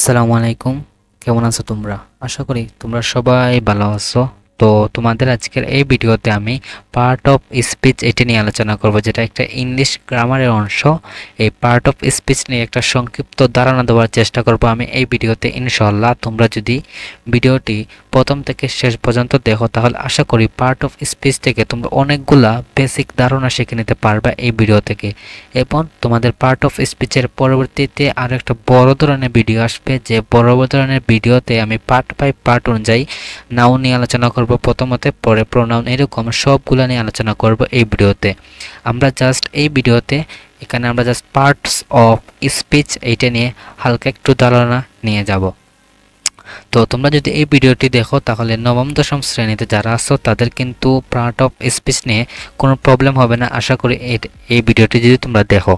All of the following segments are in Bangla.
আসসালামু আলাইকুম। কেমন আছো তোমরা? আশা করি তোমরা সবাই ভালো আছো। তো তোমাদের আজকের এই ভিডিওতে আমি পার্ট অফ স্পিচ এটা নিয়ে আলোচনা করব, যেটা একটা ইংলিশ গ্রামারের অংশ। এই পার্ট অফ স্পিচ নিয়ে একটা সংক্ষিপ্ত ধারণা দেওয়ার চেষ্টা করব আমি এই ভিডিওতে ইনশাআল্লাহ। তোমরা যদি ভিডিওটি প্রথম থেকে শেষ পর্যন্ত দেখো তাহলে আশা করি পার্ট অফ স্পিচ থেকে তোমরা অনেকগুলা বেসিক ধারণা শিখে নিতে পারবে এই ভিডিও থেকে। এবং তোমাদের পার্ট অফ স্পিচের পরবর্তীতে আরও একটা বড় ধরনের ভিডিও আসবে, যে বড় ধরনের ভিডিওতে আমি পার্ট বাই পার্ট অনুযায়ী নাউন নিয়ে আলোচনা করব, প্রথমতে পরে প্রোনাউন, এরকম সবগুলো নিয়ে আলোচনা করব এই ভিডিওতে। এখানে আমরা জাস্ট পার্টস অফ স্পিচ এইটা নিয়ে হালকা একটু ধারণা নিয়ে যাব। তো তোমরা যদি এই ভিডিওটি দেখো তাহলে নবম দশম শ্রেণীতে যারা আছো তাদের কিন্তু পার্ট অফ স্পিচ নিয়ে কোনো প্রবলেম হবে না, আশা করি এই ভিডিওটি যদি তোমরা দেখো।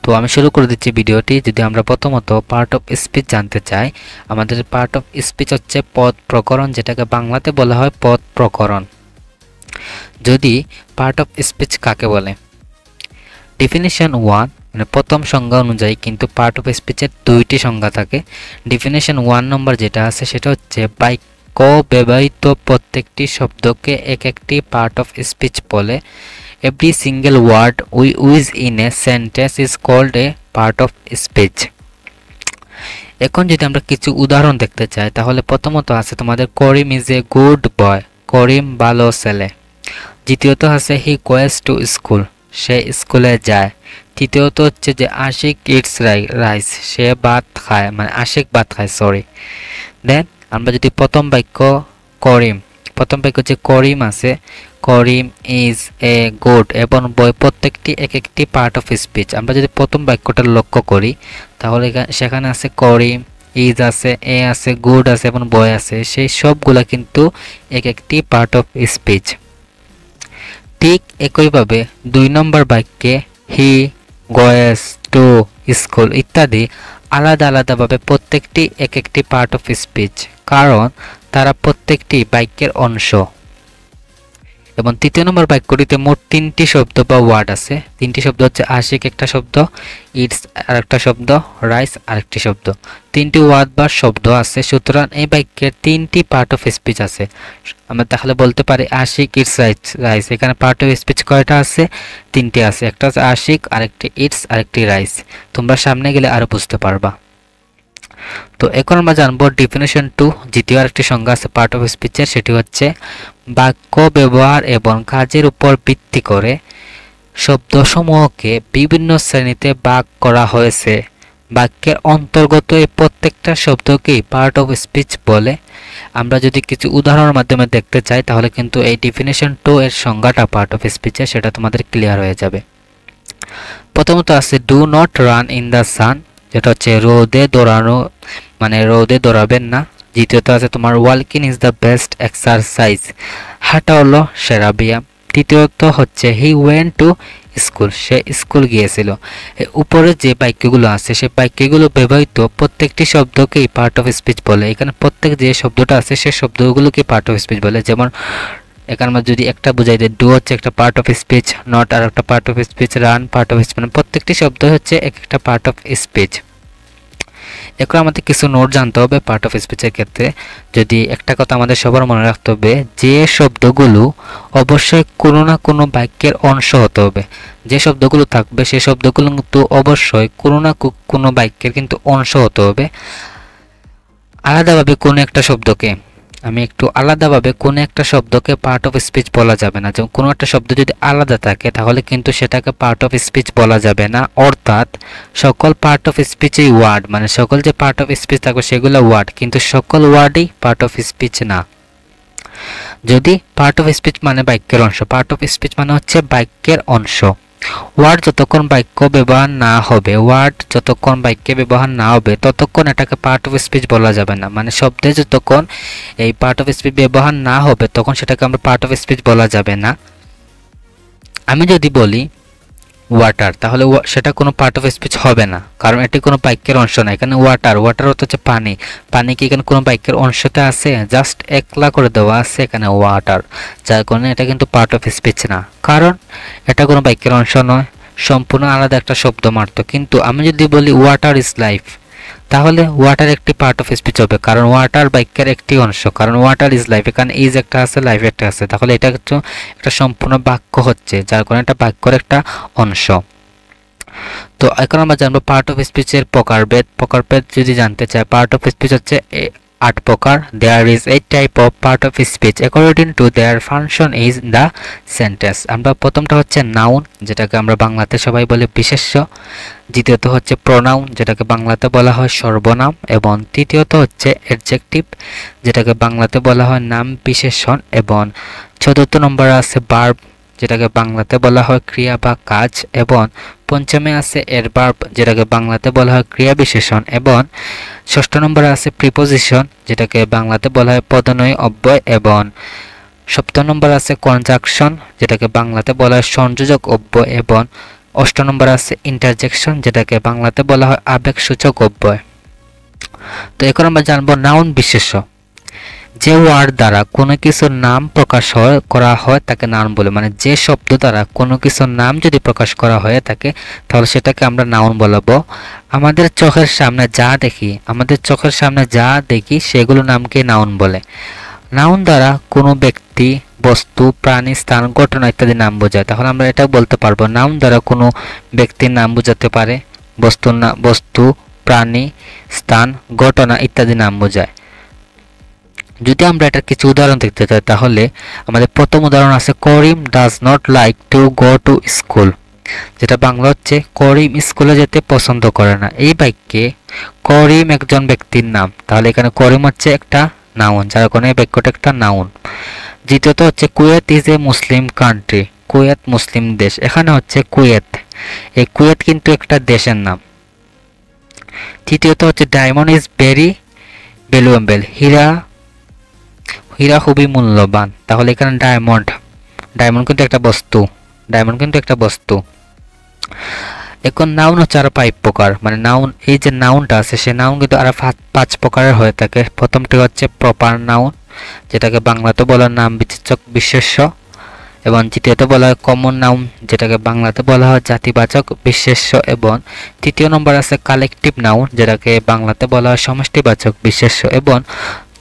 তো আমি শুরু করে দিচ্ছি ভিডিওটি। যদি আমরা প্রথমত পার্ট অফ স্পিচ জানতে চাই, আমাদের পার্ট অফ স্পিচ হচ্ছে পদ প্রকরণ, যেটাকে বাংলাতে বলা হয় পদ প্রকরণ। যদি পার্ট অফ স্পিচ কাকে বলে, ডেফিনিশন 1 মানে প্রথম সংজ্ঞা অনুযায়ী কিন্তু পার্ট অফ স্পিচের দুইটি সংজ্ঞা থাকে। ডেফিনিশন 1 নম্বর যেটা আছে সেটা হচ্ছে বাক্য ব্যবহৃত প্রত্যেকটি শব্দকে এক একটি পার্ট অফ স্পিচ বলে। Every single word we use in a sentence is called a part of speech. এখন যদি আমরা কিছু উদাহরণ দেখতে চাই তাহলে প্রথমত আছে তোমাদের করিম ইজ এ গুড বয়, করিম ভালো ছেলে। দ্বিতীয়ত আছে হি গোয়েস টু স্কুল, সে স্কুলে যায়। তৃতীয়ত হচ্ছে যে আশিক ইটস রাইস, সে ভাত খায়, মানে আশিক ভাত খায়, সরি। দেন আমরা যদি প্রথম বাক্য যে করিম আছে, করিম ইজ এ গুড এবং বয়, প্রত্যেকটি এক একটি পার্ট অফ স্পিচ। আমরা যদি প্রথম বাক্যটা লক্ষ্য করি তাহলে সেখানে আছে করিম, ইজ আছে, এ আছে, গুড আছে এবং বয় আছে, সেই সবগুলা কিন্তু এক একটি পার্ট অফ স্পিচ। ঠিক একইভাবে 2 নম্বর বাক্যে হি গোয়েস টু স্কুল ইত্যাদি আলাদা আলাদাভাবে প্রত্যেকটি এক একটি পার্ট অফ স্পিচ, কারণ তারা প্রত্যেকটি বাক্যের অংশ। এবং 3 নম্বর বাক্যটিতে মোট 3টি শব্দ বা ওয়ার্ড আছে। 3টি শব্দ হচ্ছে আশিক একটা শব্দ, ইটস আরেকটা শব্দ, রাইস আরেকটি শব্দ। 3টি ওয়ার্ড বা শব্দ আছে, সুতরাং এই বাক্যের 3টি পার্ট অফ স্পিচ আছে। আমরা তাহলে বলতে পারি আশিক, ইটস, রাইস। এখানে পার্ট অফ স্পিচ কয়টা আছে? 3টি আছে। একটা হচ্ছে আশিক, আরেকটি ইটস, আরেকটি রাইস। তোমরা সামনে গেলে আরো বুঝতে পারবা। তো এখন আমরা জানবো ডেফিনিশন 2, দ্বিতীয় আরেকটি সংজ্ঞা আছে পার্ট অফ স্পিচের, সেটি হচ্ছে বাক্য ব্যবহার এবং কাজের উপর ভিত্তি করে শব্দসমূহকে বিভিন্ন শ্রেণীতে ভাগ করা হয়েছে। বাক্যের অন্তর্গত এই প্রত্যেকটা শব্দকেই পার্ট অফ স্পিচ বলে। আমরা যদি কিছু উদাহরণের মাধ্যমে দেখতে চাই তাহলে কিন্তু এই ডেফিনিশন 2 এর সংজ্ঞাটা পার্ট অফ স্পিচে সেটা তোমাদের ক্লিয়ার হয়ে যাবে। প্রথমত আছে do not run in the sun, যেটা হচ্ছে রোদে দৌড়ানো, মানে রোদে দৌড়াবেন না। দ্বিতীয়ত আছে তোমার walking is the best exercise, হাঁটা হলো সেরা ব্যায়াম। তৃতীয়ত হচ্ছে he went to school, say school গিয়েছিল। উপরে যে বাক্যগুলো আছে সেই বাক্যগুলো ব্যবহৃত প্রত্যেকটি শব্দকেই পার্ট অফ স্পিচ বলে। এখানে প্রত্যেক যে শব্দটা আছে সেই শব্দগুলোকে পার্ট অফ স্পিচ বলে। যেমন এখানে আমরা যদি একটা বুঝাই দিই, ডু হচ্ছে একটা পার্ট অফ স্পিচ, নট আর একটা part of speech, run part of speech, মানে প্রত্যেকটি শব্দ হচ্ছে এক একটা পার্ট অফ স্পিচ। এখন আমাদের কিছু নোট জানতে হবে পার্ট অফ স্পিচের ক্ষেত্রে। যদি একটা কথা আমাদের সবার মনে রাখতে হবে, যে শব্দগুলো অবশ্যই কোনো না কোনো বাক্যের অংশ হতে হবে। যে শব্দগুলো থাকবে সেই শব্দগুলো কিন্তু অবশ্যই কোনো না কোনো বাক্যের কিন্তু অংশ হতে হবে। আলাদাভাবে কোনো একটা শব্দকে পার্ট অফ স্পিচ বলা যাবে না। যেমন কোনো একটা শব্দ যদি আলাদা থাকে তাহলে কিন্তু সেটাকে পার্ট অফ স্পিচ বলা যাবে না। অর্থাৎ সকল পার্ট অফ স্পিচই ওয়ার্ড, মানে সকল যে পার্ট অফ স্পিচ থাকবে সেগুলো ওয়ার্ড, কিন্তু সকল ওয়ার্ডই পার্ট অফ স্পিচ না। যদি পার্ট অফ স্পিচ মানে বাক্যের অংশ, পার্ট অফ স্পিচ মানে হচ্ছে বাক্যের অংশ। ওয়ার্ড যতক্ষণ বাক্যে ব্যবহার না হবে ততক্ষণ এটাকে পার্ট অফ স্পিচ বলা যাবে না। মানে শব্দে যতক্ষণ এই পার্ট অফ স্পিচ ব্যবহার না হবে তখন সেটাকে আমরা পার্ট অফ স্পিচ বলা যাবে না। আমি যদি বলি ওয়াটার, তাহলে সেটা কোনো পার্ট অফ স্পিচ হবে না, কারণ এটি কোনো বাক্যের অংশ না। এখানে ওয়াটার হচ্ছে পানি, পানি কি এখানে কোনো বাক্যের অংশতে আছে? জাস্ট একলা করে দেওয়া আছে এখানে ওয়াটার, যার কারণে এটা কিন্তু পার্ট অফ স্পিচ না, কারণ এটা কোনো বাক্যের অংশ নয়, সম্পূর্ণ আলাদা একটা শব্দ মাত্র। কিন্তু আমি যদি বলি ওয়াটার ইজ লাইফ, তাহলে ওয়াটার একটি পার্ট অফ স্পিচ হবে, কারণ ওয়াটার বাক্যের একটি অংশ, কারণ ওয়াটার ইজ লাইফ, এখানে ইজ একটা আছে, লাইফ একটা আছে, তাহলে এটা হচ্ছে একটা সম্পূর্ণ বাক্য হচ্ছে, যার কারণে এটা বাক্যের একটা অংশ। তো এখন আমরা জানবো পার্ট অফ স্পিচের প্রকারভেদ। প্রকারভেদ যদি জানতে চাই, পার্ট অফ স্পিচ হচ্ছে 8 প্রকার। There is 8 type of part of speech according to their function is the sentence. আমরা প্রথমটা হচ্ছে নাউন, যেটাকে আমরা বাংলাতে সবাই বলে বিশেষ্য। দ্বিতীয়ত হচ্ছে প্রোনাউন, যেটাকে বাংলাতে বলা হয় সর্বনাম, এবং তৃতীয়ত হচ্ছে অ্যাডজেক্টিভ, যেটাকে বাংলাতে বলা হয় নাম বিশেষণ, এবং চতুর্থ নম্বরে আছে ভার্ব, যেটাকে বাংলাতে বলা হয় ক্রিয়া বা কাজ, এবং পঞ্চমে আছে এডভার্ব, যেটাকে বাংলাতে বলা হয় ক্রিয়া বিশেষণ, এবং ষষ্ঠ নম্বরে আছে প্রিপোজিশন, যেটাকে বাংলাতে বলা হয় পদনয় অব্যয়, এবং সপ্তম নম্বরে আছে কনজাংশন, যেটাকে বাংলাতে বলা হয় সংযোজক অব্যয়, এবং অষ্টম নম্বরে আছে ইন্টারজেকশন, যেটাকে বাংলাতে বলা হয় আবেগসূচক অব্যয়। তো এখন আমরা জানবো নাউন বিশেষ্য। যে ওয়ার্ড দ্বারা কোনো কিছুর নাম প্রকাশ করা হয় তাকে নাউন বলে, মানে যে শব্দ দ্বারা কোনো কিছুর নাম যদি প্রকাশ করা হয়ে থাকে তাহলে সেটাকে আমরা নাউন বলবো। আমাদের চোখের সামনে যা দেখি সেগুলো নামকে নাউন বলে। নাউন দ্বারা কোনো ব্যক্তি, বস্তু, প্রাণী, স্থান, ঘটনা ইত্যাদি নাম বোঝায়। তাহলে আমরা এটা বলতে পারবো নাউন দ্বারা কোনো ব্যক্তির নাম বোঝাতে পারে, বস্তু, প্রাণী, স্থান, ঘটনা ইত্যাদি নাম বোঝায়। যদি আমরা এটার কিছু উদাহরণ দেখতে চাই তাহলে আমাদের প্রথম উদাহরণ আছে Karim does not like to go to school, যেটা বাংলা হচ্ছে করিম স্কুলে যেতে পছন্দ করে না। এই বাক্যে করিম একজন ব্যক্তির নাম, তাহলে এখানে করিম হচ্ছে একটা নাউন, যার কারণে এই বাক্যটা একটা নাউন। দ্বিতীয়ত হচ্ছে Kuwait is a Muslim country, Kuwait মুসলিম দেশ, এখানে হচ্ছে কুয়েত, এই কুয়েত কিন্তু একটা দেশের নাম। তৃতীয়ত হচ্ছে ডায়মন্ড ইজ ভেরি ভ্যালুয়েবল, হীরা খুবই মূল্যবান, তাহলে এখানে ডায়মন্ড কিন্তু একটা বস্তু। এখন নাউন হচ্ছে আরো 5 প্রকার, মানে নাউন, এই যে নাউনটা আছে সে নাউন কিন্তু আরো 5 প্রকারের হয়ে থাকে। প্রথমটি হচ্ছে প্রপার নাউন, যেটাকে বাংলাতে বলা হয় নাম বিশেষক বিশেষ্য, এবং দ্বিতীয়ত বলা হয় কমন নাউন, যেটাকে বাংলাতে বলা হয় জাতিবাচক বিশেষ্য, এবং তৃতীয় নম্বর আছে কালেকটিভ নাউন, যেটাকে বাংলাতে বলা হয় সমষ্টিবাচক বিশেষ্য, এবং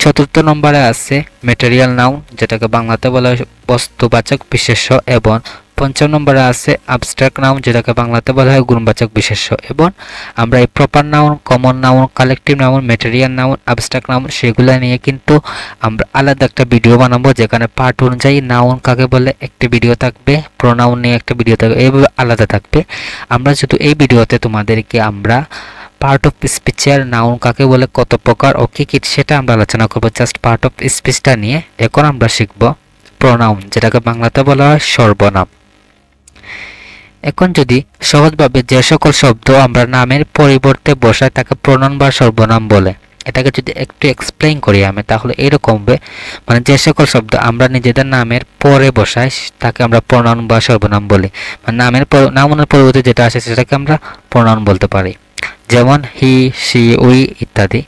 চতুর্থ নম্বরে আছে ম্যাটেরিয়াল নাউন, যেটাকে বাংলাতে বলা হয় বস্তুবাচক বিশেষ্য, এবং পঞ্চম নম্বরে আছে অ্যাবস্ট্রাক্ট নাউন, যেটাকে বাংলাতে বলা হয় গুণবাচক বিশেষ্য। এবং আমরা এই proper noun, common noun, collective noun, material noun, abstract noun সেগুলো নিয়ে কিন্তু আমরা আলাদা একটা ভিডিও বানাবো, যেখানে পার্ট অনুযায়ী নাউন কাকে বলে একটি ভিডিও থাকবে, প্রোনাউন নিয়ে একটা ভিডিও থাকবে, এইভাবে আলাদা থাকবে। আমরা শুধু এই ভিডিওতে তোমাদেরকে আমরা পার্ট অফ স্পিচের নাউন কাকে বলে, কত প্রকার ও কি সেটা আমরা আলোচনা করব, জাস্ট পার্ট অফ স্পিচটা নিয়ে। এখন আমরা শিখব প্রোনাউন, যেটাকে বাংলাতে বলা হয় সর্বনাম। এখন যদি সহজভাবে যে সকল শব্দ আমরা নামের পরিবর্তে বসাই তাকে প্রোনাউন বা সর্বনাম বলে, এটাকে যদি একটু এক্সপ্লেইন করি আমি তাহলে এরকম হবে, মানে যে সকল শব্দ আমরা নিজেদের নামের পরে বসাই তাকে আমরা প্রোনাউন বা সর্বনাম বলি, মানে নাউনের পরিবর্তে যেটা আসে সেটাকে আমরা প্রোনাউন বলতে পারি, যেমন হি, শি, উই ইত্যাদি।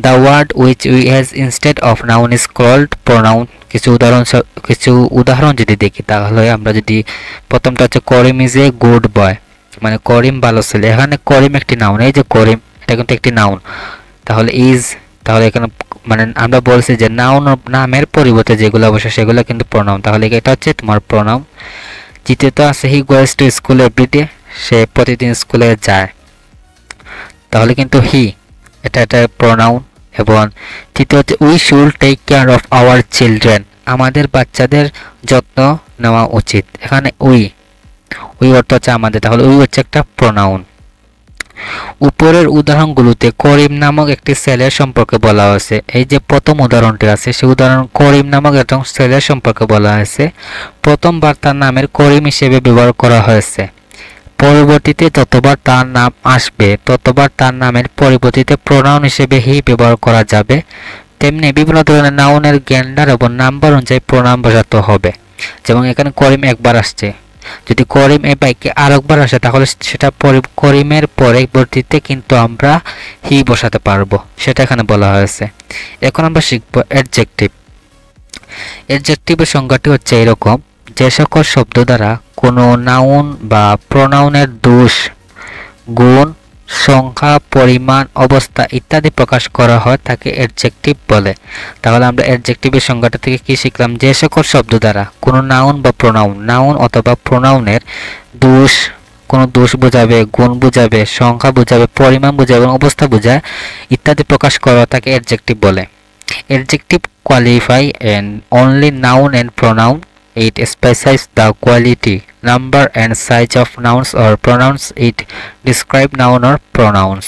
The word which we has instead of noun is called pronoun. কিছু উদাহরণ যদি দেখি তাহলে আমরা যদি প্রথমটা হচ্ছে করিম ইজ এ গুড বয়, মানে করিম ভালো ছেলে, এখানে করিম একটি নাউন, এই যে করিম এটা কিন্তু একটি নাউন, তাহলে এখানে মানে আমরা বলছি যে নামের পরিবর্তে যেগুলো অবশ্যই সেগুলো কিন্তু প্রোনাউন, তাহলে এটা হচ্ছে তোমার প্রোনাউন। দ্বিতীয়ত আছে হি গোয়েস টু স্কুল এভরিডে, সে প্রতিদিন স্কুলে যায়, তাহলে কিন্তু হি এটা প্রোনাউন। এবং তৃতীয় হচ্ছে we should take care of our children, আমাদের বাচ্চাদের যত্ন নেওয়া উচিত, এখানে উই অর্থ হচ্ছে আমাদের, তাহলে উই হচ্ছে একটা প্রোনাউন। উপরের উদাহরণগুলোতে করিম নামক একটি ছেলের সম্পর্কে বলা হয়েছে, এই যে প্রথম উদাহরণটি আছে সেই উদাহরণ করিম নামক একজন ছেলের সম্পর্কে বলা হয়েছে, প্রথমবার তার নামের করিম হিসেবে ব্যবহার করা হয়েছে, পরবর্তীতে যতবার তার নাম আসবে ততবার তার নামের পরিবর্তিতে প্রোনাউন হিসেবে হি ব্যবহার করা যাবে। তেমনি বিভিন্ন ধরনের নাউনের জেন্ডার এবং নাম্বার অনুযায়ী প্রোনাউন বসাতে হবে, যেমন এখানে করিম একবার আসছে, যদি করিম এই বাক্যে আরেকবার আসে তাহলে সেটা করিমের পরবর্তীতে কিন্তু আমরা হি বসাতে পারবো, সেটা এখানে বলা হয়েছে। এখন আমরা শিখব অ্যাডজেক্টিভ। অ্যাডজেক্টিভের সংজ্ঞাটি হচ্ছে এরকম, যে সকল শব্দ দ্বারা কোনো নাউন বা প্রোনাউনের দোষ, গুণ, সংখ্যা, পরিমাণ, অবস্থা ইত্যাদি প্রকাশ করা হয় তাকে অ্যাডজেক্টিভ বলে। তাহলে আমরা অ্যাডজেক্টিভের সংজ্ঞাটা থেকে কি শিখলাম? যে সকল শব্দ দ্বারা কোনো নাউন বা প্রোনাউন, নাউন অথবা প্রোনাউনের দোষ, কোনো দোষ বোঝাবে, গুণ বোঝাবে, সংখ্যা বোঝাবে, পরিমাণ বোঝাবে এবং অবস্থা বোঝায় ইত্যাদি প্রকাশ করা তাকে অ্যাডজেক্টিভ বলে। Adjective qualify and only noun and pronoun. It specifies the quality, number and size of nouns or pronouns. It describe noun or pronouns.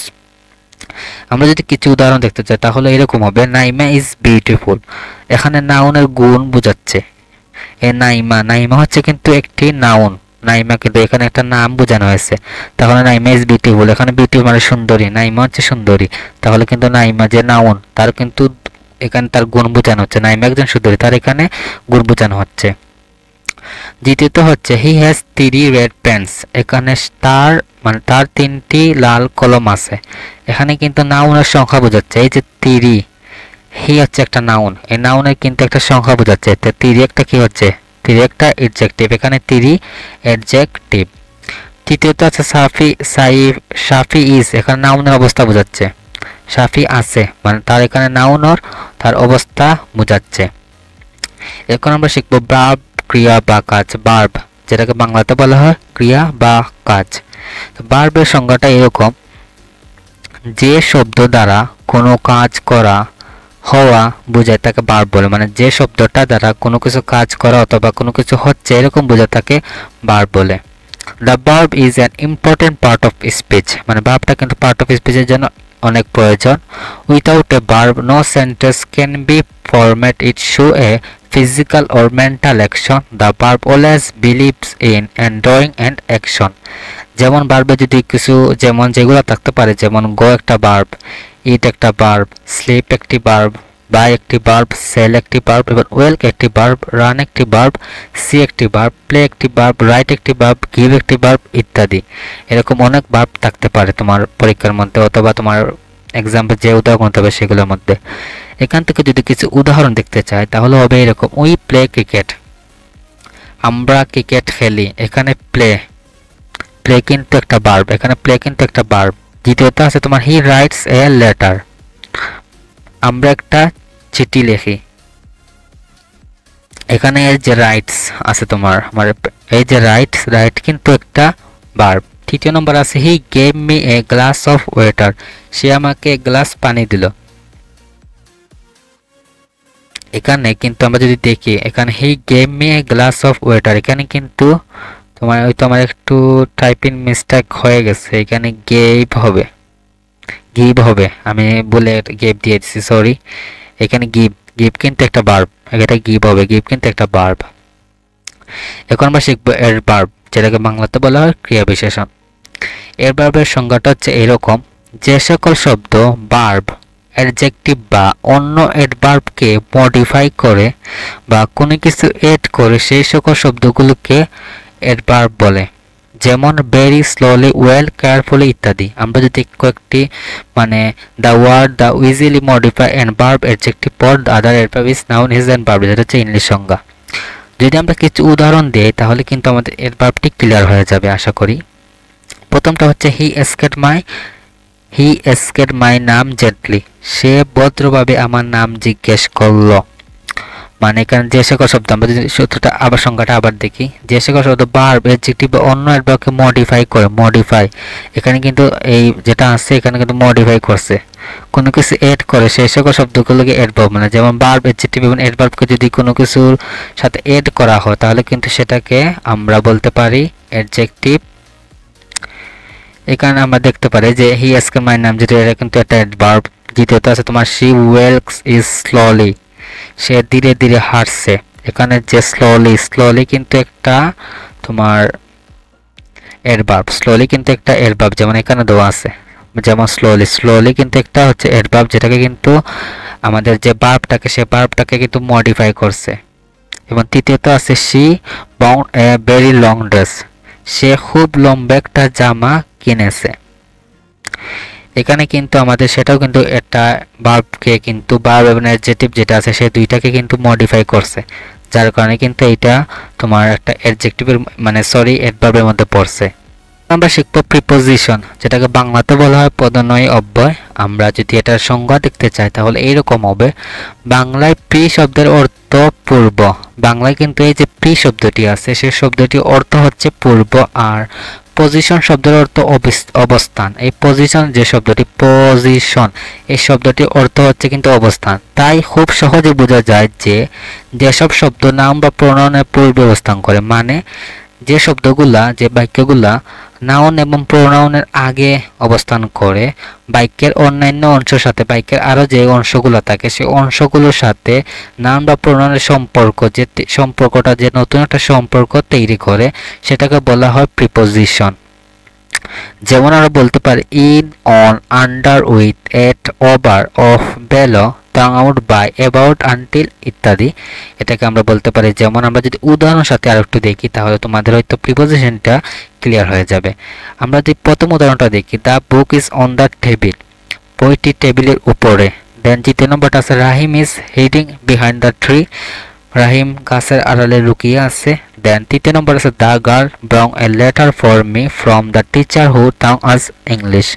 আমরা যদি কিছু উদাহরণ দেখতে চাই তাহলে এরকম হবে, নাইমা ইজ বিউটিফুল। এখানে নাউনের গুণ বোঝাচ্ছে। নাইমা, নাইমা হচ্ছে কিন্তু একটি নাউন, নাইমা কিন্তু এখানে একটা নাম বোঝানো হয়েছে। তাহলে নাইমা ইজ বিউটিফুল, এখানে বিউটিফুল মানে সুন্দরী, নাইমা হচ্ছে সুন্দরী। তাহলে কিন্তু নাইমা যে নাউন তার কিন্তু এখানে তার গুণ বোঝানো হচ্ছে, নাইমা একজন সুন্দরী, তার এখানে গুণ বোঝানো হচ্ছে। দ্বিতীয়ত হচ্ছে হি হ্যাজ 3 রেড পেন্স। এখানে তার মানে তার 3টি লাল কলম আছে। এখানে কিন্তু নাউনের সংখ্যা বোঝাচ্ছে। এই যে 3, হি হচ্ছে একটা নাউন, এই নাউনের কিন্তু একটা সংখ্যা বোঝাচ্ছে। তো 3 একটা কি হচ্ছে? 3 একটা অ্যাডজেক্টিভ, এখানে 3 অ্যাডজেক্টিভ। তৃতীয়ত আছে সাফি ইজ, এখানে নাউনের অবস্থা বোঝাচ্ছে। সাফি আছে মানে তার এখানে নাউন আর তার অবস্থা বোঝাচ্ছে। এখন আমরা শিখবো ভার্ব, ক্রিয়া বা কাজ। ভার্ব যেটাকে বাংলাতে বলা হয় ক্রিয়া বা কাজ। তো ভার্বের সংজ্ঞাটা এরকম, যে শব্দ দ্বারা কোনো কাজ করা, হওয়া বোঝায় তাকে ভার্ব বলে। মানে যে শব্দটা দ্বারা কোনো কিছু কাজ করা অথবা কোনো কিছু হচ্ছে এরকম বোঝায় তাকে ভার্ব বলে। The verb is an important part of speech. মানে ভার্বটা কিন্তু পার্ট অফ স্পিচের জন্য অনেক প্রয়োজন। Without a verb no sentence can be format. It show a physical or mental action. The verb always believes in enduring and action. যেমন ভার্বে যদি কিছু যেমন যেগুলো থাকতে পারে, যেমন গো একটা ভার্ব, ইট একটা ভার্ব, স্লিপ একটি ভার্ব, বাই একটি ভার্ব, সেল একটি ভার্ব এবং ওয়েলক একটি ভার্ব, রান একটি ভার্ব, সি একটি ভার্ব, প্লে একটি ভার্ব, রাইট একটি ভার্ব, গিভ একটি ভার্ব ইত্যাদি। এরকম অনেক ভার্ব থাকতে পারে তোমার পরীক্ষার মধ্যে অথবা তোমার এক্সাম্পল যে উদাহরণ হবে সেগুলোর মধ্যে। এখান থেকে যদি কিছু উদাহরণ দেখতে চাই তাহলে হবে এরকম, উই প্লে ক্রিকেট, আমরা ক্রিকেট খেলি। এখানে প্লে, প্লে কিন্তু একটা ভার্ব, এখানে প্লে কিন্তু একটা ভার্ব। দ্বিতীয়ত আছে তোমার হি রাইটস এ লেটার, আমরা একটা চিঠি লিখি। এখানে এই যে রাইটস আছে তোমার, এই যে রাইট কিন্তু একটা ভার্ব। তৃতীয় নম্বর আছে he gave me a glass of water, সে আমাকে এক গ্লাস পানি দিল। এখানে কিন্তু আমরা যদি দেখি, এখানে হি gave me a glass of water, এখানে কিন্তু তোমার হয়তো আমার একটু টাইপিং মিস্টেক হয়ে গেছে, এখানে গিভ হবে, আমি বলে গেভ দিয়ে দিচ্ছি, সরি। এখানে গিভ কিন্তু একটা ভার্ব, এটা গিভ হবে, গিভ কিন্তু একটা ভার্ব। এখন আমরা শিখবো এর ভার্ব, যেটাকে বাংলাতে বলা হয় ক্রিয়া বিশেষণ। এর ভার্বের সংজ্ঞাটা হচ্ছে এরকম, যে সকল শব্দ ভার্ব, অ্যাডজেক্টিভ বা অন্য অ্যাডভার্বকে মডিফাই করে বা কোনো কিছু এড করে সেই সকল শব্দগুলোকে অ্যাডভার্ব বলে। যেমন ভেরি স্লোলি, ওয়েল, কেয়ারফুলি ইত্যাদি। আমরা যদি কয়েকটি মানে the word the easily modify and verb adjective for the other adverb is noun is and verb, যেটা হচ্ছে ইংলিশ সংজ্ঞা। যদি আমরা কিছু উদাহরণ দিই তাহলে কিন্তু আমাদের অ্যাডভার্বটি ক্লিয়ার হয়ে যাবে আশা করি। প্রথমটা হচ্ছে হি এস্কেড মাই নাম জেন্টলি, সে ভদ্রভাবে আমার নাম জিজ্ঞেস করলো। মানে এখানে যে সকল শব্দ, আমরা যদি সূত্রটা আবার সংজ্ঞাটা আবার দেখি, যে সকল শব্দ ভার্ব, অ্যাডজেক্টিভ বা অন্য অ্যাডভার্বকে মডিফাই করে, মডিফাই এখানে কিন্তু এই যেটা আছে এখানে কিন্তু মডিফাই করছে, কোনো কিছু এড করে সেই সকল শব্দগুলোকে অ্যাডভার্ব মানে। যেমন ভার্ব, অ্যাডজেক্টিভ এবং অ্যাডভার্বকে যদি কোনো কিছুর সাথে এড করা হয় তাহলে কিন্তু সেটাকে আমরা বলতে পারি অ্যাডজেক্টিভ। এখানে আমরা দেখতে পারি যে হি এস্কেড মাই নাম, যেটা এটা কিন্তু একটা অ্যাডভার্ব। দ্বিতীয়ত আছে তোমার শি ওয়াকস ইজ স্লোলি, সে ধীরে ধীরে হাঁটছে। এখানে যে স্লোলি কিন্তু একটা তোমার অ্যাডভার্ব, স্লোলি কিন্তু একটা অ্যাডভার্ব, যেমন এখানে দেওয়া আছে, যেমন স্লোলি কিন্তু একটা হচ্ছে অ্যাডভার্ব, যেটাকে কিন্তু আমাদের যে ভার্বটাকে সে ভার্বটাকে কিন্তু মডিফাই করছে। এবং তৃতীয়ত আছে she bound a very long dress, সে খুব লম্বা একটা জামা কিনেছে। এখানে কিন্তু আমাদের সেটাও কিন্তু একটা ভার্বকে কিন্তু ভার্ব এবং অ্যাডজেক্টিভ যেটা আছে সেই দুইটাকে কিন্তু মডিফাই করছে, যার কারণে কিন্তু এটা তোমার একটা অ্যাডজেক্টিভের মানে অ্যাডভার্বের মধ্যে পড়ছে। আমরা শিখব প্রিপোজিশন, যেটাকে বাংলাতে বলা হয় পদনয়ী অব্যয়। আমরা যদি এটার সংজ্ঞা দেখতে চাই তাহলে এইরকম হবে। বাংলায় প্রি শব্দের অর্থ পূর্ব। বাংলায় কিন্তু এই যে প্রি শব্দটি আছে সেই শব্দটির অর্থ হচ্ছে পূর্ব, আর পজিশন শব্দের অর্থ অবস্থান। এই পজিশন যে শব্দটি পজিশন, এই শব্দটির অর্থ হচ্ছে কিন্তু অবস্থান। তাই খুব সহজে বোঝা যায় যে যেসব শব্দ নাউন বা প্রোনাউনের পূর্বে অবস্থান করে, মানে যে শব্দগুলা যে বাক্যগুলা নাউন এবং প্রোনাউনের আগে অবস্থান করে, বাক্যের অন্যান্য অংশের সাথে বাক্যের আরও যে অংশগুলো থাকে সেই অংশগুলোর সাথে নাউন বা প্রোনাউনের সম্পর্ক, যে সম্পর্কটা যে নতুন একটা সম্পর্ক তৈরি করে, সেটাকে বলা হয় প্রিপোজিশন। যেমন আমরা বলতে পারি in, on, under, with, at, over, of, below, out, by, about, until ইত্যাদি। এটাকে আমরা বলতে পারি। যেমন আমরা যদি উদাহরণের সাথে আর একটু দেখি তাহলে তোমাদের হয়তো প্রিপোজিশনটা ক্লিয়ার হয়ে যাবে। আমরা যদি প্রথম উদাহরণটা দেখি, the book is on the table, বইটি টেবিলের উপরে। দেন দ্বিতীয় নম্বরটা আছে Rahim is hiding behind the tree, Rahim গাছের আড়ালে লুকিয়ে আছে। দেন তৃতীয় নম্বর আছে the girl brought a letter for me from the teacher who taught us English,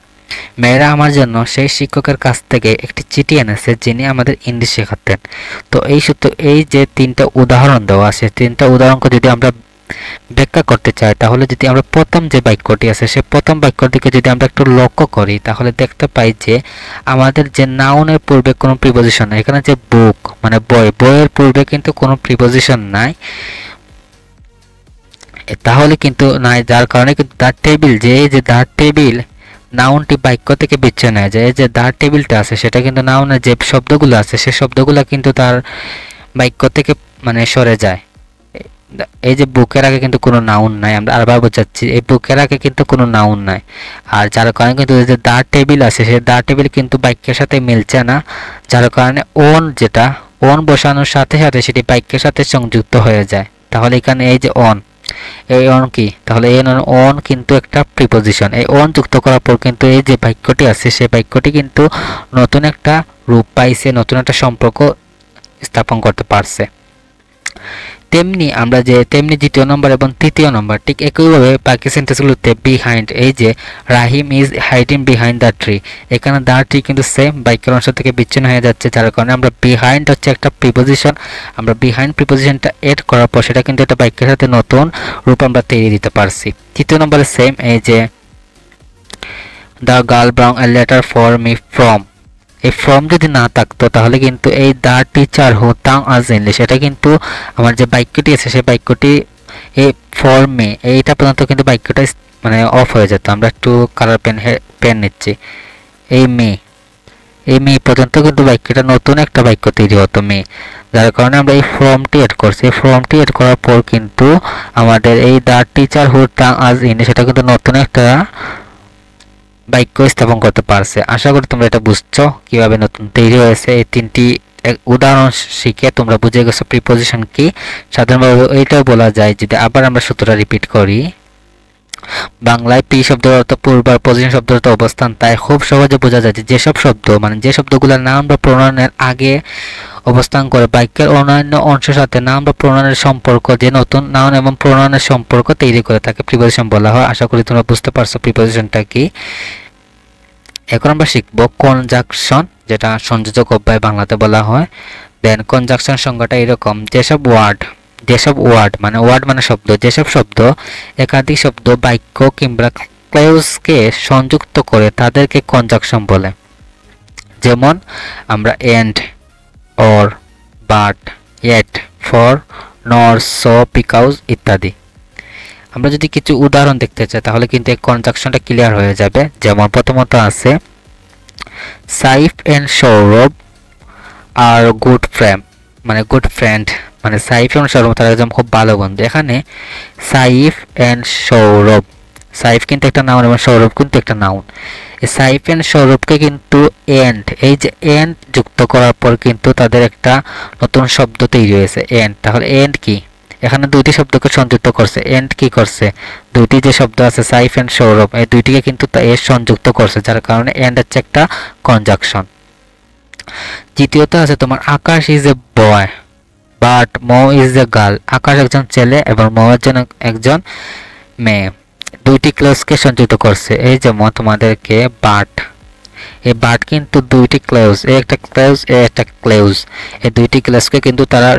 মেয়েরা আমার জন্য সেই শিক্ষকের কাছ থেকে একটি চিঠি এনেছে যিনি আমাদের ইংলিশ শেখাতেন। তো এই সূত্র, এই যে তিনটা উদাহরণ দেওয়া আছে, তিনটা উদাহরণকে যদি আমরা ব্যাখ্যা করতে চাই তাহলে যদি আমরা প্রথম যে বাক্যটি আছে সেই প্রথম বাক্যর দিকে যদি আমরা একটু লক্ষ্য করি তাহলে দেখতে পাই যে আমাদের যে নাউনের পূর্বে কোনো প্রিপোজিশন নাই। এখানে যে বুক মানে বই, বইয়ের পূর্বে কিন্তু কোনো প্রিপোজিশন নাই, তাহলে কিন্তু নাই, যার কারণে কিন্তু দ্য টেবিল, যে দ্য টেবিল নাউনটি বাক্য থেকে বিচ্ছিন্ন হয়ে যায়। এই যে দ্য টেবিলটা আছে সেটা কিন্তু নাউনের যে শব্দগুলো আছে সেই শব্দগুলো কিন্তু তার বাক্য থেকে মানে সরে যায়। এই যে বুকের আগে কিন্তু কোনো নাউন নাই, আমরা আরবার বোঝাচ্ছি, এই বুকের আগে কিন্তু কোনো নাউন নাই, আর যার কারণে কিন্তু এই যে দ্য টেবিল আছে সেই দ্য টেবিল কিন্তু বাক্যের সাথে মিলছে না, যার কারণে ওন, যেটা ওন বসানোর সাথে সাথে সেটি বাক্যের সাথে সংযুক্ত হয়ে যায়। তাহলে এখানে এই যে অন, এই অন কি, তাহলে এই অন কিন্তু একটা প্রিপোজিশন। এই অন যুক্ত করার পর কিন্তু এই যে বাক্যটি আছে সেই বাক্যটি কিন্তু নতুন একটা রূপ পাইছে, নতুন একটা সম্পর্ক স্থাপন করতে পারছে। তেমনি আমরা যে দ্বিতীয় নম্বর এবং তৃতীয় নম্বর ঠিক একইভাবে বাকি সেন্টেন্সগুলোতে বিহাইন্ড, এই যে Rahim is hiding behind the tree, এখানে দ্য ট্রি কিন্তু সেম বাক্যের অংশ থেকে বিচ্ছিন্ন হয়ে যাচ্ছে, যার কারণে আমরা বিহাইন্ড হচ্ছে একটা প্রিপোজিশন, আমরা বিহাইন্ড প্রিপোজিশনটা এড করার পর সেটা কিন্তু একটা বাক্যের সাথে নতুন রূপ আমরা তৈরি দিতে পারছি। তৃতীয় নম্বরে সেম, এই যে the girl brought a letter for me from, এই ফ্রম যদি না থাকতো তাহলে কিন্তু এই the teacher who taught us English, এটা কিন্তু আমার যে বাক্যটি আছে সেই বাক্যটি এই ফর মি এইটা পর্যন্ত কিন্তু বাক্যটা মানে অফ হয়ে যেত। আমরা একটু কালার পেন নিচ্ছি, এই মে পর্যন্ত কিন্তু বাক্যটা নতুন একটা বাক্য তৈরি হতো মে, যার কারণে আমরা এই ফর্মটি এড করছি। এই ফর্মটি এড করার পর কিন্তু আমাদের এই the teacher who taught us English সেটা কিন্তু নতুন একটা বাক্য স্থাপন করতে পারছে। আশা করি তোমরা এটা বুঝছো কিভাবে নতুন তৈরি হয়েছে। এই তিনটি উদাহরণ শিখে তোমরা বুঝে গেছো প্রিপোজিশন কি। সাধারণভাবে এইটাও বলা যায়, যদি আবার আমরা সূত্রটা রিপিট করি, বাংলায় প্রি শব্দের অর্থ পূর্ব আর পজিশন শব্দের অর্থ অবস্থান। তাই খুব সহজে বোঝা যায় যে যেসব শব্দ মানে যে শব্দগুলো নাউন বা প্রোনাউনের আগে অবস্থান করে বাক্যের অন্যান্য অংশের সাথে নাউন বা প্রোনাউনের সম্পর্ক, যে নতুন নাউন এবং প্রোনাউনের সম্পর্ক তৈরি করে তাকে প্রিপোজিশন বলা হয়। আশা করি তোমরা বুঝতে পারছো প্রিপোজিশনটা কি। এখন আমরা শিখব কনজাংশন, যেটা সংযোজক অব্যয় বাংলাতে বলা হয়। দেন কনজাংশন সংজ্ঞাটা এরকম, যেসব ওয়ার্ড মানে শব্দ, যেসব শব্দ একাধিক শব্দ, বাক্য কিংবা ক্লজকে সংযুক্ত করে তাদেরকে কনজাংশন বলে। যেমন আমরা and, or, but, yet, for, nor, so, because ইত্যাদি। আমরা যদি কিছু উদাহরণ দেখতে চাই তাহলে কিন্তু এই কনজাংশনটা ক্লিয়ার হয়ে যাবে। যেমন প্রথমত আছে Saif and Sourav are good friend, মানে সাইফ এবং সৌরভ তারা একদম খুব ভালো বন্ধু। এখানে সাইফ এন্ড সৌরভ, সাইফ কিন্তু একটা নাউন এবং সৌরভ কিন্তু একটা নাউন। এই সাইফ এন্ড সৌরভকে কিন্তু এন্ড, এই যে এন্ড যুক্ত করার পর কিন্তু তাদের একটা নতুন শব্দ তৈরি হয়েছে এন্ড। তাহলে এন্ড কি, এখানে দুইটি শব্দকে সংযুক্ত করছে। এন্ড কি করছে, দুইটি যে শব্দ আছে সাইফ এন্ড সৌরভ এই দুইটিকে কিন্তু এর সংযুক্ত করছে, যার কারণে এন্ড হচ্ছে একটা কনজাংশন। দ্বিতীয়ত আছে তোমার Akash is a boy but Mou is a girl, Akash একজন ছেলে এবং মৌ একজন মেয়ে। দুইটি ক্লজকে সংযুক্ত করছে। এই যেমন তোমাদেরকে বাট, এই বাট কিন্তু দুইটি ক্লজ, এই একটা ক্লজ, এই একটা ক্লজ, এই দুইটি ক্লজকে কিন্তু তারা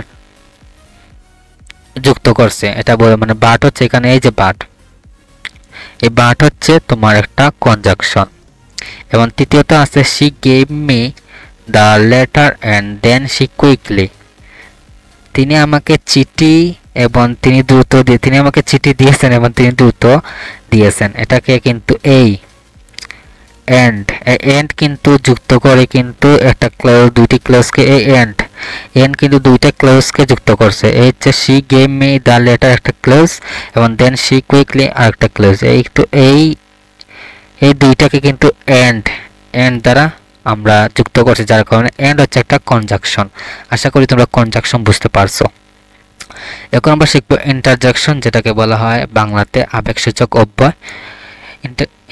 যুক্ত করছে। এটা বলে মানে বাট হচ্ছে এখানে, এই যে বাট, এই বাট হচ্ছে তোমার একটা কনজাংশন। এবং তৃতীয়ত আছে she gave me the letter and then she quickly, তিনি আমাকে চিঠি এবং তিনি দ্রুত দিয়ে, তিনি আমাকে চিঠি দিয়েছেন এবং তিনি দ্রুত দিয়েছেন। এটাকে কিন্তু এই এন্ড কিন্তু যুক্ত করে কিন্তু একটা ক্লজ, দুইটি ক্লজকে এই এন্ড কিন্তু দুইটা ক্লজকে যুক্ত করছে। এই হচ্ছে she gave me the letter একটা ক্লজ এবং then she quickly আরেকটা ক্লজ। এই তো এই দুইটাকে কিন্তু এন্ড দ্বারা আমরা যুক্ত করছি, যার কারণে এন্ড হচ্ছে একটা কনজাংশন। আশা করি তোমরা কনজাংশন বুঝতে পারছো। এখন আমরা শিখবো ইন্টারজেকশন, যেটাকে বলা হয় বাংলাতে আবেগসূচক অব্যয়।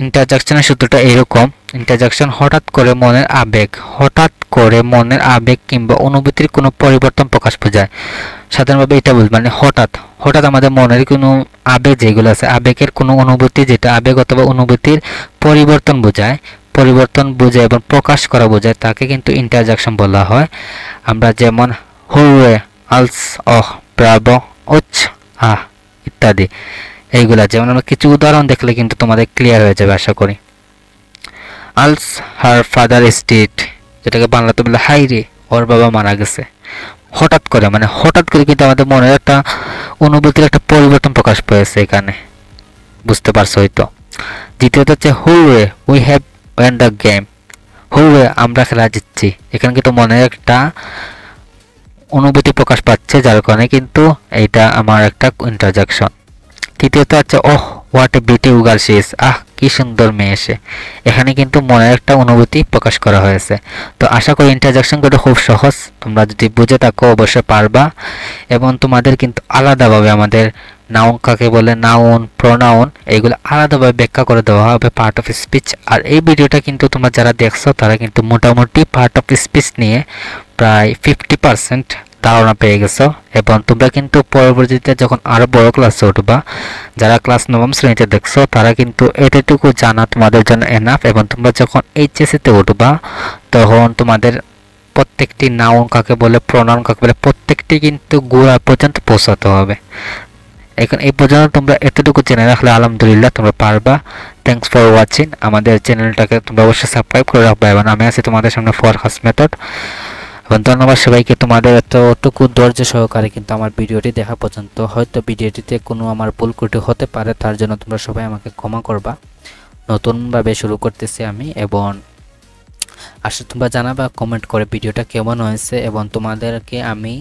ইন্টারজেকশনের সূত্রটা এরকম, ইন্টারজেকশন হঠাৎ করে মনের আবেগ কিংবা অনুভূতির কোনো পরিবর্তন প্রকাশ বোঝায়। সাধারণভাবে এটা বলবো মানে হঠাৎ আমাদের মনের কোনো আবেগ যেগুলো আছে, আবেগের কোনো অনুভূতি, যেটা আবেগ অথবা অনুভূতির পরিবর্তন বোঝায় এবং প্রকাশ করা বোঝায়, তাকে কিন্তু ইন্টারজেকশন বলা হয়। আমরা যেমন হুররে, আলস, অহ, ব্রাভো, উচ, আহ ইত্যাদি, এইগুলা যেমন আমরা কিছু উদাহরণ দেখলে কিন্তু তোমাদের ক্লিয়ার হয়ে যাবে আশা করি। আলস হার ফাদার ইজ ডেড, যেটাকে বাংলাতে বলে হাই রে, ওর বাবা মারা গেছে। হঠাৎ করে কিন্তু আমাদের মনের একটা অনুভূতির একটা পরিবর্তন প্রকাশ পেয়েছে এখানে, বুঝতে পারছো হয়তো। দ্বিতীয়ত হচ্ছে hurray, we have won the game, hurray আমরা খেলা জিতছি। এখানে কিন্তু মনের একটা অনুভূতি প্রকাশ পাচ্ছে, যার কারণে কিন্তু এইটা আমার একটা ইন্টারজেকশন। তৃতীয়ত হচ্ছে oh what a beautiful girl she is, আহ কি সুন্দর মেয়ে সে। এখানে কিন্তু মনের একটা অনুভূতি প্রকাশ করা হয়েছে। তো আশা করি ইন্টারজেকশনগুলো খুব সহজ, তোমরা যদি বুঝে থাকো অবশ্যই পারবা। এবং তোমাদের কিন্তু আলাদাভাবে আমাদের নাউন কাকে বলে, নাউন, প্রোনাউন, এইগুলো আলাদাভাবে ব্যাখ্যা করে দেওয়া হবে পার্ট অফ স্পিচ। আর এই ভিডিওটা কিন্তু তোমরা যারা দেখছো তারা কিন্তু মোটামুটি পার্ট অফ স্পিচ নিয়ে প্রায় 50% ধারণা পেয়ে গেছো। এবং তোমরা কিন্তু পরবর্তীতে যখন আরো বড় ক্লাসে উঠবা, যারা ক্লাস 9ম শ্রেণীতে দেখছো তারা কিন্তু এতটুকু জানা তোমাদের জন্য এনাফ। এবং তোমরা যখন এইচএসসি-তে উঠবা তখন তোমাদের প্রত্যেকটি নাউন কাকে বলে, প্রোনাউন কাকে বলে, প্রত্যেকটি কিন্তু গোড়া পর্যন্ত পৌঁছাতে হবে। এখন এই পর্যন্ত তোমরা এতটুকু জেনে রাখলে আলহামদুলিল্লাহ তোমরা পারবা। Thanks for watching. আমাদের চ্যানেলটাকে তোমরা অবশ্যই সাবস্ক্রাইব করে রাখবা। এবং আমি আছি তোমাদের সামনে ফরহাস মেথড। এবং ধন্যবাদ সবাইকে তোমাদের এতটুকু ধৈর্য সহকারে কিন্তু আমার ভিডিওটি দেখা পর্যন্ত। হয়তো ভিডিওটিতে কোনো আমার ভুল ত্রুটি হতে পারে, তার জন্য তোমরা সবাই আমাকে ক্ষমা করবা। নতুনভাবে শুরু করতেছি আমি। এবং আসলে তোমরা জানাবা কমেন্ট করে ভিডিওটা কেমন হয়েছে। এবং তোমাদেরকে আমি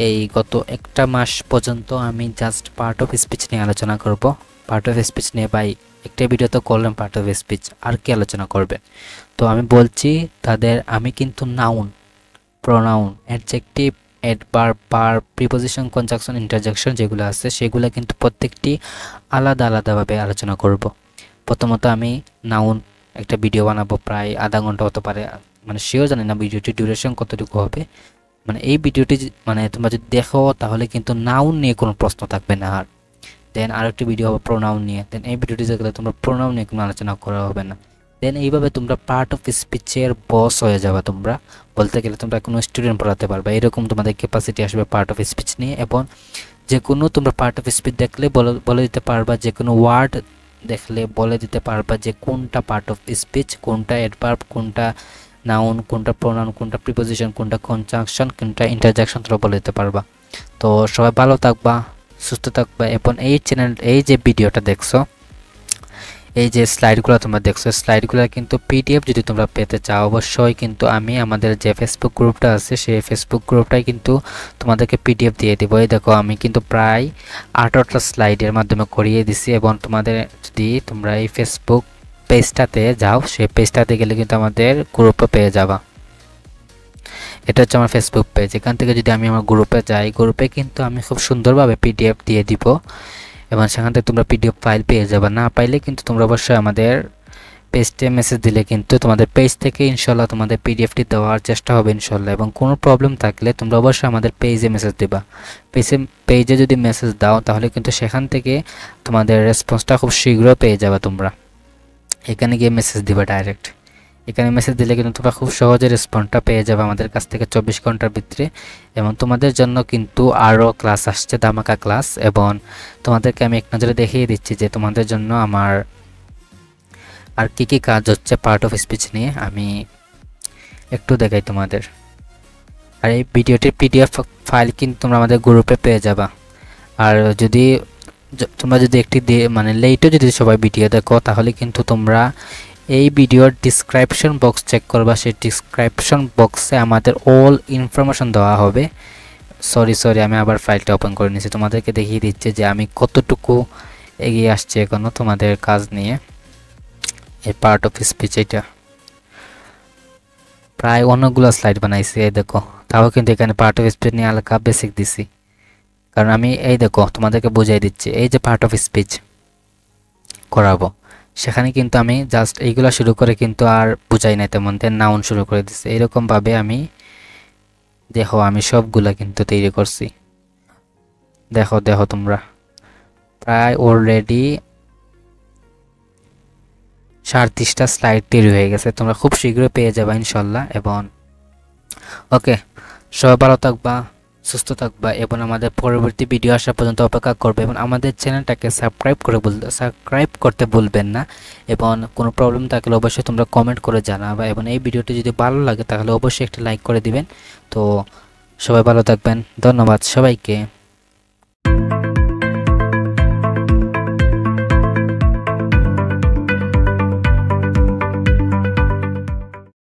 এই গত একটা মাস পর্যন্ত আমি জাস্ট পার্ট অফ স্পিচ নিয়ে আলোচনা করব। পার্ট অফ স্পিচ নিয়ে ভাই একটা ভিডিও তো করলাম পার্ট অফ স্পিচ, আর কি আলোচনা করবে। তো আমি বলছি আমি কিন্তু noun, pronoun, adjective, adverb, verb, preposition, conjunction, interjection যেগুলো আছে সেগুলো কিন্তু প্রত্যেকটি আলাদাভাবে আলোচনা করব। প্রথমত আমি নাউন একটা ভিডিও বানাবো, প্রায় আধা ঘন্টা হতে পারে, মানে সেও জানি না ভিডিওটির ডিউরেশন কতটুকু হবে। মানে এই ভিডিওটি মানে তোমরা যদি দেখো তাহলে কিন্তু নাউন নিয়ে কোনো প্রশ্ন থাকবে না। আর দেন আরেকটি ভিডিও হবে প্রোনাউন নিয়ে, দেন এই ভিডিওটি দেখলে তোমরা প্রোনাউন নিয়ে কোনো আলোচনা করা হবে না। দেন এইভাবে তোমরা পার্ট অফ স্পিচের বস হয়ে যাবে। তোমরা বলতে গেলে তোমরা কোনো স্টুডেন্ট পড়াতে পারবে, এরকম তোমাদের ক্যাপাসিটি আসবে পার্ট অফ স্পিচ নিয়ে। এবং যে কোনো তোমরা পার্ট অফ স্পিচ দেখলে বলে দিতে পারবা, যে কোনো ওয়ার্ড দেখলে বলে দিতে পারবা যে কোনটা পার্ট অফ স্পিচ, কোনটা অ্যাডভার্ব, কোনটা নাউন, কোনটা প্রোনাউন, কোনটা প্রিপোজিশন, কোনটা কনজাংশন, কোনটা ইন্টারজেকশন, তোমরা বলে দিতে পারবা। তো সবাই ভালো থাকবা, সুস্থ থাকবা। এবং এই যে ভিডিওটা দেখছো, এই যে স্লাইডগুলো তোমরা দেখছো, স্লাইডগুলো কিন্তু পিডিএফ যদি তোমরা পেতে চাও অবশ্যই কিন্তু আমি আমাদের যে ফেসবুক গ্রুপটা আছে সেই ফেসবুক গ্রুপটাই কিন্তু তোমাদেরকে পিডিএফ দিয়ে দিব। এই দেখো আমি কিন্তু প্রায় 18টা স্লাইডের মাধ্যমে করিয়ে দিছি। এবং তোমাদের যদি তোমরা এই ফেসবুক পেজটাতে যাও, সেই পেজটাতে গেলে কিন্তু আমাদের গ্রুপে পেয়ে যাবা। এটা হচ্ছে আমার ফেসবুক পেজ। এখান থেকে যদি আমি আমার গ্রুপে যাই, গ্রুপে কিন্তু আমি খুব সুন্দরভাবে পিডিএফ দিয়ে দিব। এবং সেখান থেকে তোমরা পিডিএফ ফাইল পেয়ে যাবে। না পাইলে কিন্তু তোমরা অবশ্যই আমাদের পেজে মেসেজ দিলে কিন্তু তোমাদের পেজ থেকে ইনশাল্লাহ তোমাদের পিডিএফটি দেওয়ার চেষ্টা হবে ইনশাল্লাহ। এবং কোনো প্রবলেম থাকলে তোমরা অবশ্যই আমাদের পেজে মেসেজ দিবা। পেজে যদি মেসেজ দাও তাহলে কিন্তু সেখান থেকে তোমাদের রেসপন্সটা খুব শীঘ্র পেয়ে যাবে। তোমরা এখানে গিয়ে মেসেজ দিবা ডাইরেক্ট। এখানে মেসেজ দিলে কিন্তু তোমরা খুব সহজে রেসপন্সটা পেয়ে যাবে আমাদের কাছ থেকে 24 ঘন্টার ভিতরে। এবং তোমাদের জন্য কিন্তু আরও ক্লাস আসছে, ধামাকা ক্লাস। এবং তোমাদেরকে আমি এক নজরে দেখিয়ে দিচ্ছি যে তোমাদের জন্য আমার আর কি কাজ হচ্ছে পার্ট অফ স্পিচ নিয়ে, আমি একটু দেখাই তোমাদের। আর এই ভিডিওটির পিডিএফ ফাইল কিন্তু তোমরা আমাদের গ্রুপে পেয়ে যাবা। আর তোমরা যদি একটি মানে লেটও যদি সবাই ভিডিও দেখো তাহলে কিন্তু তোমরা এই ভিডিওর ডিসক্রিপশন বক্স চেক করবা। সেই ডিসক্রিপশন বক্সে আমাদের অল ইনফরমেশন দেওয়া হবে। সরি আমি আবার ফাইলটা ওপেন করে নিয়েছি, তোমাদেরকে দেখিয়ে দিচ্ছি যে আমি কতটুকু এগিয়ে আসছি এখনও তোমাদের কাজ নিয়ে। এই পার্ট অফ স্পিচ এটা প্রায় অনেকগুলো স্লাইড বানাইছি, এই দেখো। তাও কিন্তু এখানে পার্ট অফ স্পিচ নিয়ে হালকা বেসিক দিছি, কারণ আমি এই দেখো তোমাদেরকে বুঝাই দিচ্ছি। এই যে পার্ট অফ স্পিচ করাবো, সেখানে কিন্তু আমি জাস্ট এইগুলা শুরু করে কিন্তু আর বুঝাই নাই তেমন, নাউন শুরু করে দিচ্ছি। এইরকমভাবে আমি দেখো আমি সবগুলা কিন্তু তৈরি করছি। দেখো তোমরা প্রায় অলরেডি 37টা স্লাইড তৈরি হয়ে গেছে। তোমরা খুব শীঘ্রই পেয়ে যাবে ইনশাল্লাহ। এবং ওকে, সবাই ভালো থাকবা, সুস্থ থাকবা এবং আমাদের পরবর্তী ভিডিও আসা পর্যন্ত অপেক্ষা করবে। এবং আমাদের চ্যানেলটাকে সাবস্ক্রাইব করতে ভুলবেন না। এবং কোনো প্রবলেম থাকলে অবশ্যই তোমরা কমেন্ট করে জানাবা। এবং এই ভিডিওটি যদি ভালো লাগে তাহলে অবশ্যই একটা লাইক করে দিবেন। তো সবাই ভালো থাকবেন, ধন্যবাদ সবাইকে।